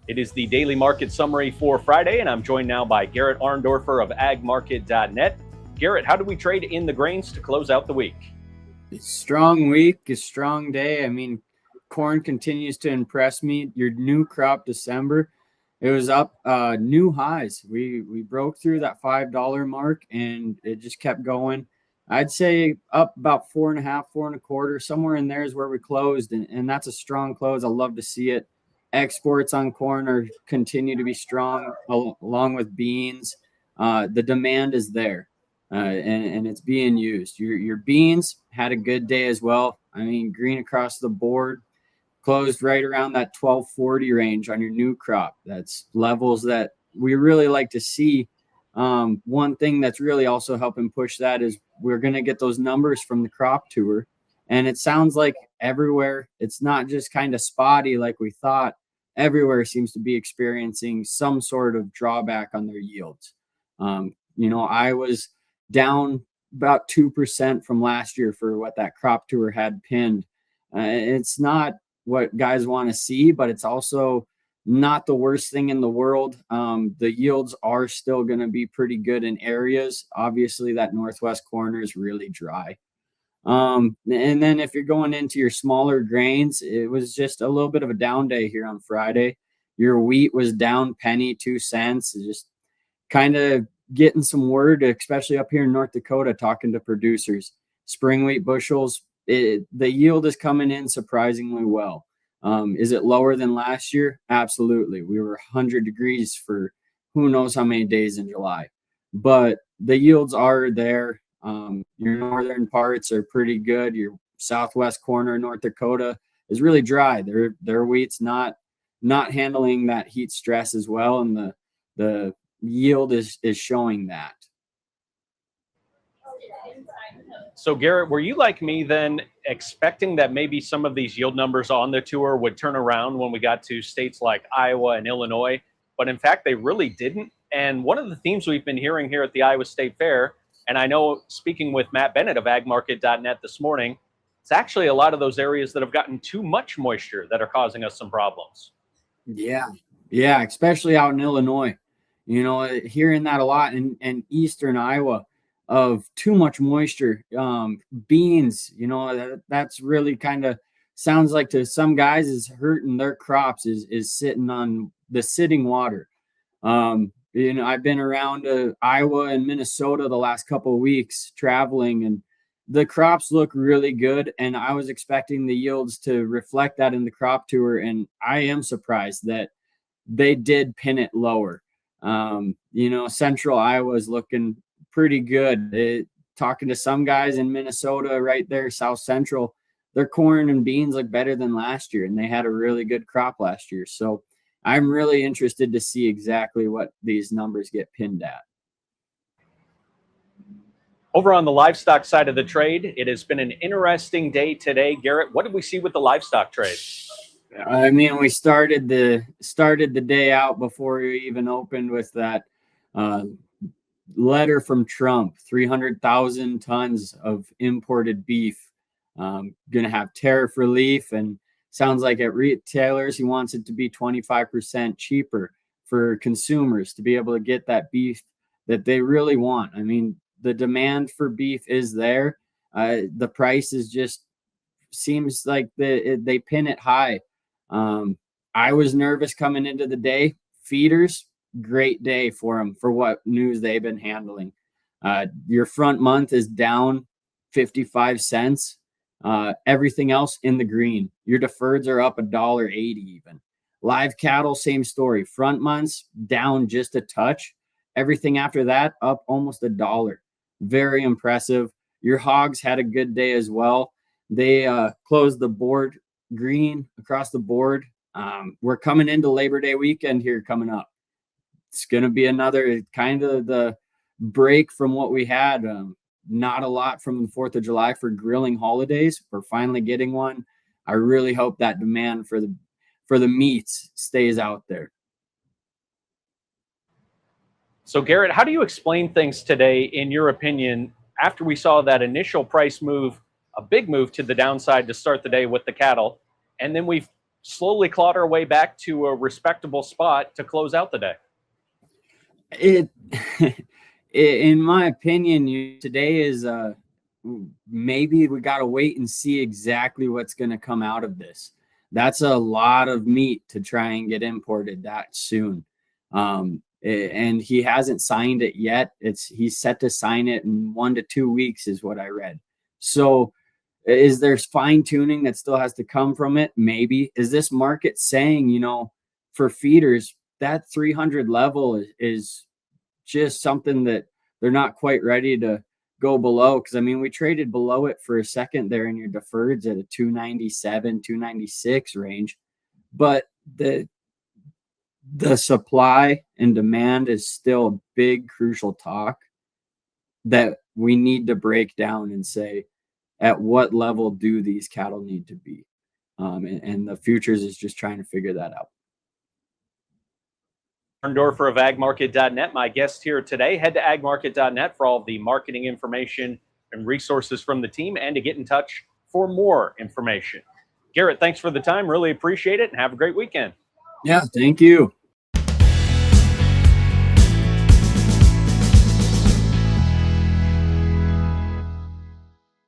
It is the daily market summary for Friday, and I'm joined now by Garret Arndorfer of agmarket.net. Garret, how do we trade in the grains to close out the week? Strong week, a strong day. I mean, corn continues to impress me. Your new crop December, it was up new highs. We broke through that $5 mark, and it just kept going. I'd say up about 4.5, 4.25, somewhere in there is where we closed, and that's a strong close. I love to see it. Exports on corn are continue to be strong, along with beans. The demand is there, and it's being used. Your beans had a good day as well. I mean, green across the board, closed right around that 1240 range on your new crop. That's levels that we really like to see. One thing that's really also helping push that is we're going to get those numbers from the crop tour. And it sounds like everywhere, it's not just kind of spotty like we thought. Everywhere seems to be experiencing some sort of drawback on their yields. I was down about 2% from last year for what that crop tour had pinned. It's not what guys want to see, but it's also not the worst thing in the world. The yields are still going to be pretty good in areas. Obviously, that northwest corner is really dry. And then if you're going into your smaller grains, it was just a little bit of a down day here on Friday. Your wheat was down penny, 2 cents. Just kind of getting some word, especially up here in North Dakota, talking to producers. Spring wheat bushels, the yield is coming in surprisingly well. Is it lower than last year? Absolutely. We were 100 degrees for who knows how many days in July. But the yields are there. Your northern parts are pretty good. Your southwest corner of North Dakota is really dry. Their wheat's not handling that heat stress as well, and the yield is showing that. So, Garret, were you like me then, expecting that maybe some of these yield numbers on the tour would turn around when we got to states like Iowa and Illinois? But in fact, they really didn't. And one of the themes we've been hearing here at the Iowa State Fair, and I know speaking with Matt Bennett of agmarket.net this morning, it's actually a lot of those areas that have gotten too much moisture that are causing us some problems. Yeah, especially out in Illinois. Hearing that a lot in eastern Iowa of too much moisture. Beans, that's really kind of sounds like to some guys is hurting their crops is sitting on the sitting water. I've been around Iowa and Minnesota the last couple of weeks traveling, and the crops look really good. And I was expecting the yields to reflect that in the crop tour, and I am surprised that they did pin it lower. Central Iowa is looking pretty good. Talking to some guys in Minnesota right there, South Central, their corn and beans look better than last year, and they had a really good crop last year. So I'm really interested to see exactly what these numbers get pinned at. Over on the livestock side of the trade, it has been an interesting day today. Garret, what did we see with the livestock trade? I mean, we started the day out before we even opened with that letter from Trump, 300,000 tons of imported beef. Going to have tariff relief, and sounds like at retailers, he wants it to be 25% cheaper for consumers to be able to get that beef that they really want. I mean, the demand for beef is there. The price is just seems like they pin it high. I was nervous coming into the day. Feeders, great day for them for what news they've been handling. Your front month is down 55 cents. Everything else in the green. Your deferreds are up $1.80 even. Live cattle, same story. Front months down just a touch. Everything after that up almost $1. Very impressive. Your hogs had a good day as well. They closed the board green across the board. We're coming into Labor Day weekend here coming up. It's going to be another kind of the break from what we had. Not a lot from the 4th of July for grilling holidays. We're finally getting one. I really hope that demand for the meats stays out there. So, Garret, how do you explain things today, in your opinion, after we saw that initial price move, a big move to the downside to start the day with the cattle, and then we've slowly clawed our way back to a respectable spot to close out the day. It, in my opinion, today is maybe we got to wait and see exactly what's going to come out of this. That's a lot of meat to try and get imported that soon. And he hasn't signed it yet. He's set to sign it in 1 to 2 weeks is what I read. So is there fine tuning that still has to come from it? Maybe. Is this market saying, you know, for feeders, that 300 level is just something that they're not quite ready to go below? Because I mean, we traded below it for a second there in your deferreds at a 297, 296 range, but the supply and demand is still a big crucial talk that we need to break down and say, at what level do these cattle need to be? And the futures is just trying to figure that out. Arndorfer of agmarket.net, my guest here today. Head to agmarket.net for all of the marketing information and resources from the team, and to get in touch for more information. Garret, thanks for the time. Really appreciate it, and have a great weekend. Yeah, thank you.